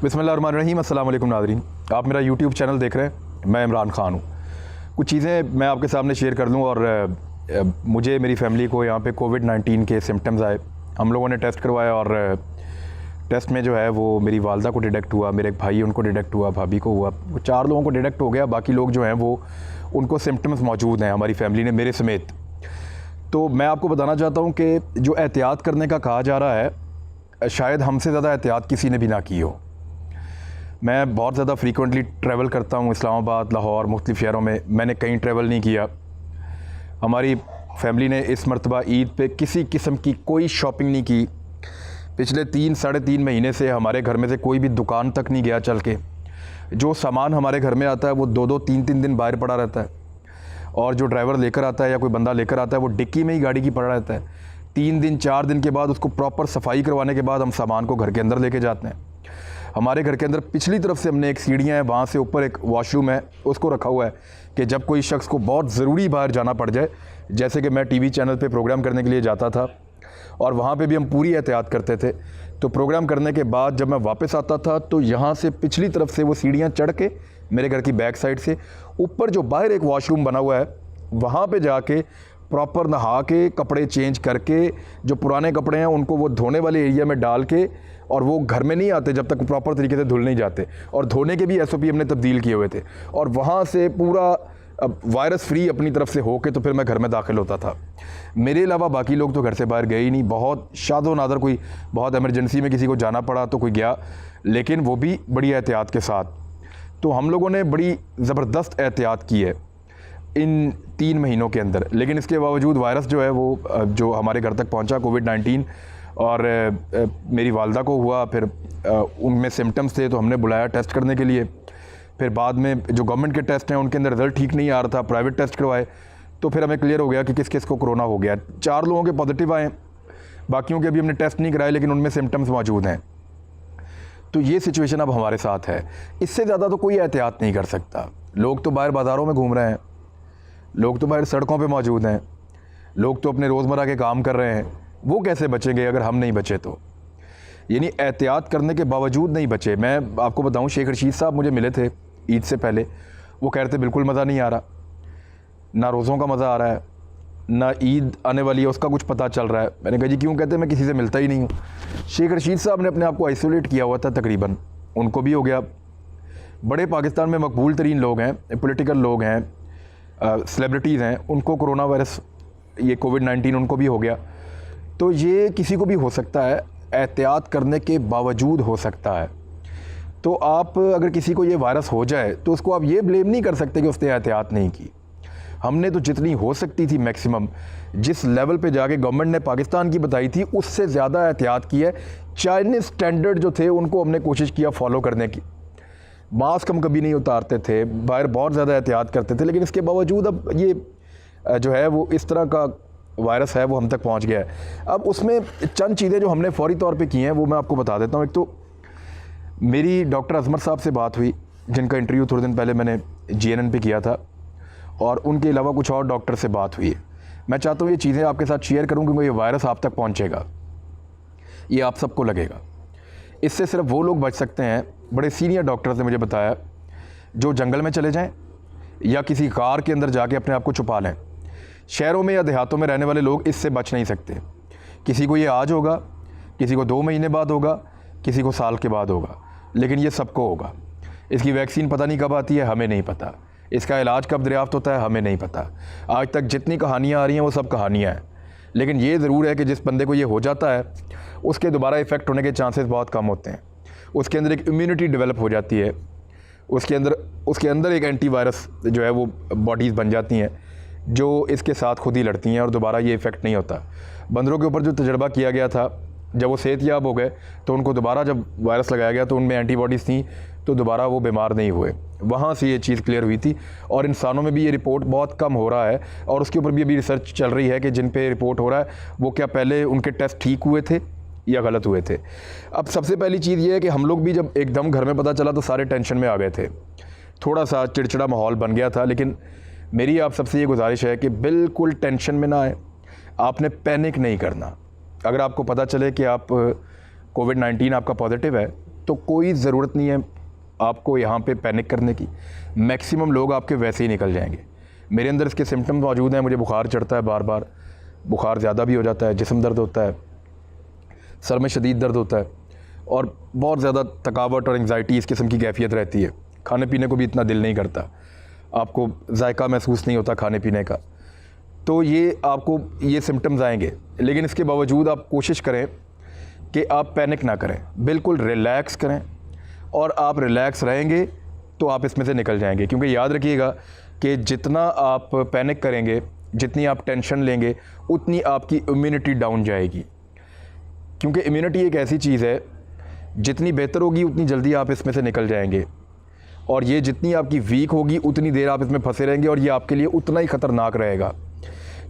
बिस्मिल्लाहिर्रहमानिर्रहीम। अस्सलाम वालेकुम नाज़रीन, आप मेरा यूट्यूब चैनल देख रहे हैं। मैं इमरान ख़ान हूँ। कुछ चीज़ें मैं आपके सामने शेयर कर लूँ। और मुझे मेरी फ़ैमिली को यहाँ पे कोविड-19 के सिम्टम्स आए। हम लोगों ने टेस्ट करवाया और टेस्ट में जो है वो मेरी वालदा को डिटेक्ट हुआ, मेरे एक भाई उनको डिटेक्ट हुआ, भाभी को हुआ, 4 लोगों को डिटेक्ट हो गया। बाकी लोग जो हैं वो उनको सिम्टम्स मौजूद हैं हमारी फ़ैमिली ने, मेरे समेत। तो मैं आपको बताना चाहता हूँ कि जो एहतियात करने का कहा जा रहा है, शायद हमसे ज़्यादा एहतियात किसी ने भी ना की हो। मैं बहुत ज़्यादा फ्रीक्वेंटली ट्रैवल करता हूँ, इस्लामाबाद, लाहौर, मुख्तलिफ़ शहरों में। मैंने कहीं ट्रैवल नहीं किया। हमारी फैमिली ने इस मरतबा ईद पे किसी किस्म की कोई शॉपिंग नहीं की। पिछले 3-3.5 महीने से हमारे घर में से कोई भी दुकान तक नहीं गया चल के। जो सामान हमारे घर में आता है वो 2-2, 3-3 दिन बाहर पड़ा रहता है। और जो ड्राइवर लेकर आता है या कोई बंदा लेकर आता है वो डिक्की में ही गाड़ी की पड़ा रहता है। 3 दिन 4 दिन के बाद उसको प्रॉपर सफाई करवाने के बाद हम सामान को घर के अंदर लेके जाते हैं। हमारे घर के अंदर पिछली तरफ से हमने एक सीढ़ियाँ हैं, वहाँ से ऊपर एक वॉशरूम है, उसको रखा हुआ है कि जब कोई शख्स को बहुत ज़रूरी बाहर जाना पड़ जाए, जैसे कि मैं टीवी चैनल पे प्रोग्राम करने के लिए जाता था और वहाँ पे भी हम पूरी एहतियात करते थे। तो प्रोग्राम करने के बाद जब मैं वापस आता था तो यहाँ से पिछली तरफ से वो सीढ़ियाँ चढ़ के मेरे घर की बैक साइड से ऊपर जो बाहर एक वॉशरूम बना हुआ है वहाँ पे जाके प्रॉपर नहा के कपड़े चेंज करके, जो पुराने कपड़े हैं उनको वो धोने वाले एरिया में डाल के, और वो घर में नहीं आते जब तक प्रॉपर तरीके से धुल नहीं जाते। और धोने के भी SOP हमने तब्दील किए हुए थे। और वहाँ से पूरा वायरस फ्री अपनी तरफ से होके तो फिर मैं घर में दाखिल होता था। मेरे अलावा बाकी लोग तो घर से बाहर गए ही नहीं। बहुत शादो नादर कोई बहुत एमरजेंसी में किसी को जाना पड़ा तो कोई गया, लेकिन वो भी बड़ी एहतियात के साथ। तो हम लोगों ने बड़ी ज़बरदस्त एहतियात की है इन 3 महीनों के अंदर। लेकिन इसके बावजूद वायरस जो है वो जो हमारे घर तक पहुंचा, कोविड-19, और मेरी वालदा को हुआ। फिर उनमें सिम्टम्स थे तो हमने बुलाया टेस्ट करने के लिए। फिर बाद में जो गवर्नमेंट के टेस्ट हैं उनके अंदर रिज़ल्ट ठीक नहीं आ रहा था, प्राइवेट टेस्ट करवाए तो फिर हमें क्लियर हो गया कि किस किस को कोरोना हो गया। 4 लोगों के पॉजिटिव आए, बाकियों के अभी हमने टेस्ट नहीं कराए लेकिन उनमें सिम्टम्स मौजूद हैं। तो ये सिचुएशन अब हमारे साथ है। इससे ज़्यादा तो कोई एहतियात नहीं कर सकता। लोग तो बाहर बाज़ारों में घूम रहे हैं, लोग तो बाहर सड़कों पे मौजूद हैं, लोग तो अपने रोज़मर्रा के काम कर रहे हैं। वो कैसे बचेंगे अगर हम नहीं बचे तो? यानी एहतियात करने के बावजूद नहीं बचे। मैं आपको बताऊं, शेख रशीद साहब मुझे मिले थे ईद से पहले। वो कह रहे थे बिल्कुल मज़ा नहीं आ रहा, ना रोज़ों का मज़ा आ रहा है, ना ईद आने वाली है उसका कुछ पता चल रहा है। मैंने कहा जी क्यों? कहते मैं किसी से मिलता ही नहीं हूँ। शेख रशीद साहब ने अपने आप को आइसोलेट किया हुआ था तकरीबन, उनको भी हो गया। बड़े पाकिस्तान में मकबूल तरीन लोग हैं, पॉलिटिकल लोग हैं, सेलिब्रिटीज़ हैं, उनको कोरोना वायरस, ये कोविड-19 उनको भी हो गया। तो ये किसी को भी हो सकता है, एहतियात करने के बावजूद हो सकता है। तो आप अगर किसी को ये वायरस हो जाए तो उसको आप ये ब्लेम नहीं कर सकते कि उसने एहतियात नहीं की। हमने तो जितनी हो सकती थी मैक्सिमम, जिस लेवल पे जाके गवर्नमेंट ने पाकिस्तान की बताई थी उससे ज़्यादा एहतियात की है। चाइनीज़ स्टैंडर्ड जो थे उनको हमने कोशिश किया फॉलो करने की। मास्क हम कभी नहीं उतारते थे, बाहर बहुत ज़्यादा एहतियात करते थे, लेकिन इसके बावजूद अब ये जो है वो इस तरह का वायरस है वो हम तक पहुंच गया है। अब उसमें चंद चीज़ें जो हमने फ़ौरी तौर पे की हैं वो मैं आपको बता देता हूं। एक तो मेरी डॉक्टर अजमर साहब से बात हुई, जिनका इंटरव्यू थोड़े दिन पहले मैंने GNN पे किया था, और उनके अलावा कुछ और डॉक्टर से बात हुई है। मैं चाहता हूँ ये चीज़ें आपके साथ शेयर करूँ क्योंकि ये वायरस आप तक पहुँचेगा, ये आप सबको लगेगा। इससे सिर्फ वो लोग बच सकते हैं, बड़े सीनियर डॉक्टर्स ने मुझे बताया, जो जंगल में चले जाएँ या किसी कार के अंदर जाके अपने आप को छुपा लें। शहरों में या देहातों में रहने वाले लोग इससे बच नहीं सकते। किसी को ये आज होगा, किसी को 2 महीने बाद होगा, किसी को साल के बाद होगा, लेकिन ये सबको होगा। इसकी वैक्सीन पता नहीं कब आती है, हमें नहीं पता। इसका इलाज कब दरियाफ्त होता है, हमें नहीं पता। आज तक जितनी कहानियाँ आ रही हैं वो सब कहानियाँ हैं। लेकिन ये ज़रूर है कि जिस बंदे को ये हो जाता है उसके दोबारा इफ़ेक्ट होने के चांसेस बहुत कम होते हैं। उसके अंदर एक इम्यूनिटी डेवलप हो जाती है, उसके अंदर एक एंटीवायरस जो है वो बॉडीज़ बन जाती हैं जो इसके साथ खुद ही लड़ती हैं और दोबारा ये इफ़ेक्ट नहीं होता। बंदरों के ऊपर जो तजर्बा किया गया था, जब वो सेहतयाब हो गए तो उनको दोबारा जब वायरस लगाया गया तो उनमें एंटीबॉडीज़ थी तो दोबारा वो बीमार नहीं हुए। वहाँ से ये चीज़ क्लियर हुई थी। और इंसानों में भी ये रिपोर्ट बहुत कम हो रहा है और उसके ऊपर भी अभी रिसर्च चल रही है कि जिन पे रिपोर्ट हो रहा है वो क्या पहले उनके टेस्ट ठीक हुए थे या गलत हुए थे। अब सबसे पहली चीज़ ये है कि हम लोग भी जब एकदम घर में पता चला तो सारे टेंशन में आ गए थे, थोड़ा सा चिड़चिड़ा माहौल बन गया था। लेकिन मेरी आप सबसे ये गुजारिश है कि बिल्कुल टेंशन में ना आए, आपने पैनिक नहीं करना। अगर आपको पता चले कि आप कोविड-19 आपका पॉजिटिव है तो कोई ज़रूरत नहीं है आपको यहाँ पे पैनिक करने की। मैक्सिमम लोग आपके वैसे ही निकल जाएंगे। मेरे अंदर इसके सिम्टम्स मौजूद हैं, मुझे बुखार चढ़ता है बार बार, बुखार ज़्यादा भी हो जाता है, जिस्म दर्द होता है, सर में शदीद दर्द होता है और बहुत ज़्यादा थकावट और एंग्जाइटी इस किस्म की कैफियत रहती है। खाने पीने को भी इतना दिल नहीं करता, आपको जायका महसूस नहीं होता खाने पीने का। तो ये आपको ये सिम्टम्स आएंगे, लेकिन इसके बावजूद आप कोशिश करें कि आप पैनिक ना करें, बिल्कुल रिलैक्स करें। और आप रिलैक्स रहेंगे तो आप इसमें से निकल जाएंगे। क्योंकि याद रखिएगा कि जितना आप पैनिक करेंगे, जितनी आप टेंशन लेंगे, उतनी आपकी इम्यूनिटी डाउन जाएगी। क्योंकि इम्यूनिटी एक ऐसी चीज़ है, जितनी बेहतर होगी उतनी जल्दी आप इसमें से निकल जाएंगे, और ये जितनी आपकी वीक होगी उतनी देर आप इसमें फंसे रहेंगे और ये आपके लिए उतना ही ख़तरनाक रहेगा।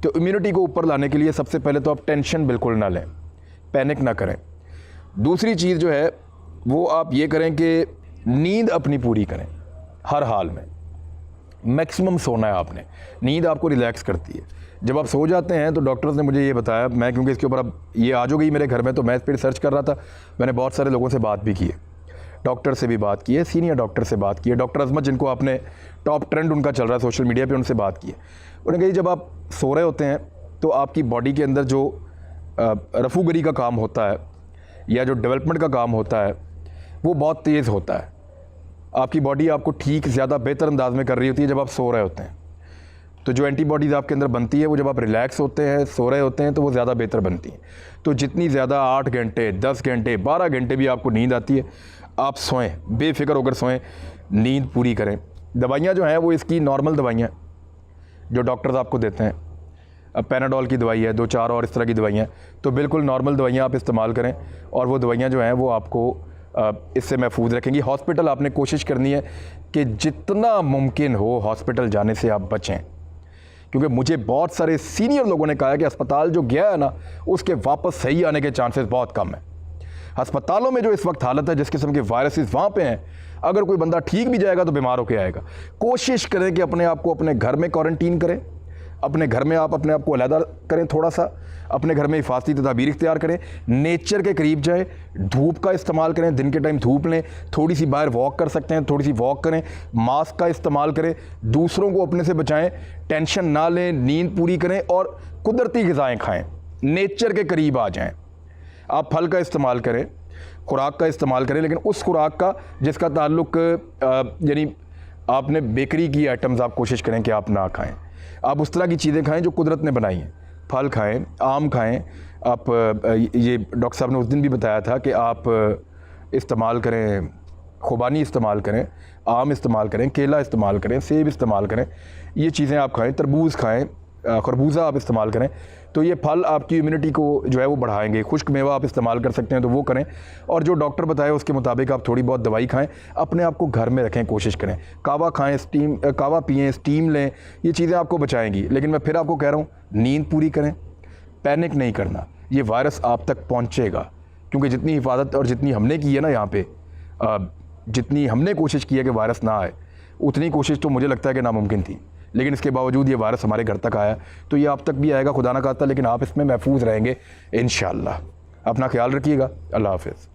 तो इम्यूनिटी को ऊपर लाने के लिए सबसे पहले तो आप टेंशन बिल्कुल ना लें, पैनिक ना करें। दूसरी चीज़ जो है वो आप ये करें कि नींद अपनी पूरी करें हर हाल में। मैक्सिमम सोना है आपने, नींद आपको रिलैक्स करती है। जब आप सो जाते हैं तो डॉक्टर्स ने मुझे ये बताया, मैं क्योंकि इसके ऊपर अब ये आ जो गई मेरे घर में, तो मैं इस पर रिसर्च कर रहा था। मैंने बहुत सारे लोगों से बात भी की है, डॉक्टर से भी बात की है, सीनियर डॉक्टर से बात की है, डॉक्टर अजमत जिनको आपने टॉप ट्रेंड उनका चल रहा है सोशल मीडिया पे, उनसे बात की है। उन्होंने कहा जब आप सो रहे होते हैं तो आपकी बॉडी के अंदर जो रफूगरी का काम होता है या जो डेवलपमेंट का काम होता है वो बहुत तेज़ होता है। आपकी बॉडी आपको ठीक ज़्यादा बेहतर अंदाज में कर रही होती है जब आप सो रहे होते हैं। तो जो एंटीबॉडीज़ आपके अंदर बनती है वो जब आप रिलैक्स होते हैं, सो रहे होते हैं, तो वो ज़्यादा बेहतर बनती हैं। तो जितनी ज़्यादा 8 घंटे, 10 घंटे, 12 घंटे भी आपको नींद आती है, आप सोएं, बेफिक्र होकर सोएं, नींद पूरी करें। दवाइयाँ जो हैं वो इसकी नॉर्मल दवाइयाँ जो डॉक्टर्स आपको देते हैं, अब पैनाडोल की दवाई है, 2-4 और इस तरह की दवाइयाँ, तो बिल्कुल नॉर्मल दवाइयाँ आप इस्तेमाल करें और वो दवाइयाँ जो हैं वो आपको इससे महफूज रखेंगी। हॉस्पिटल आपने कोशिश करनी है कि जितना मुमकिन हो हॉस्पिटल जाने से आप बचें, क्योंकि मुझे बहुत सारे सीनियर लोगों ने कहा है कि अस्पताल जो गया है ना, उसके वापस सही आने के चांसेस बहुत कम है। अस्पतालों में जो इस वक्त हालत है, जिस किस्म के वायरसेस वहाँ पे हैं, अगर कोई बंदा ठीक भी जाएगा तो बीमार होकर आएगा। कोशिश करें कि अपने आप को अपने घर में क्वारंटीन करें, अपने घर में आप अपने आप को अलहदा करें, थोड़ा सा अपने घर में हिफाजती तदाबीर इख्तियार करें, नेचर के करीब जाएं, धूप का इस्तेमाल करें, दिन के टाइम धूप लें, थोड़ी सी बाहर वॉक कर सकते हैं, थोड़ी सी वॉक करें, मास्क का इस्तेमाल करें, दूसरों को अपने से बचाएं, टेंशन ना लें, नींद पूरी करें और कुदरती ग़िज़ाएँ खाएँ, नेचर के करीब आ जाएँ। आप फल का इस्तेमाल करें, खुराक का इस्तेमाल करें, लेकिन उस खुराक का जिसका ताल्लुक यानी आपने बेकरी की आइटम्स आप कोशिश करें कि आप ना खाएं। आप उस तरह की चीज़ें खाएं जो कुदरत ने बनाई हैं। फल खाएं, आम खाएं। आप ये डॉक्टर साहब ने उस दिन भी बताया था कि आप इस्तेमाल करें, खुबानी इस्तेमाल करें, आम इस्तेमाल करें, केला इस्तेमाल करें, सेब इस्तेमाल करें, ये चीज़ें आप खाएं। तरबूज खाएं, खरबूजा आप इस्तेमाल करें, तो ये फल आपकी इम्यूनिटी को जो है वो बढ़ाएंगे। खुश्क मेवा आप इस्तेमाल कर सकते हैं तो वो करें, और जो डॉक्टर बताए उसके मुताबिक आप थोड़ी बहुत दवाई खाएं। अपने आप को घर में रखें, कोशिश करें, कावा खाएं, कावा पिएं, स्टीम लें, ये चीज़ें आपको बचाएंगी। लेकिन मैं फिर आपको कह रहा हूँ, नींद पूरी करें, पैनिक नहीं करना। ये वायरस आप तक पहुँचेगा, क्योंकि जितनी हिफाजत और जितनी हमने की है ना यहाँ पे, जितनी हमने कोशिश की है कि वायरस ना आए, उतनी कोशिश तो मुझे लगता है कि नामुमकिन थी। लेकिन इसके बावजूद ये वायरस हमारे घर तक आया, तो ये आप तक भी आएगा, खुदा ना खास्ता, लेकिन आप इसमें महफूज रहेंगे इंशाअल्लाह। अपना ख्याल रखिएगा। अल्लाह हाफ़िज़।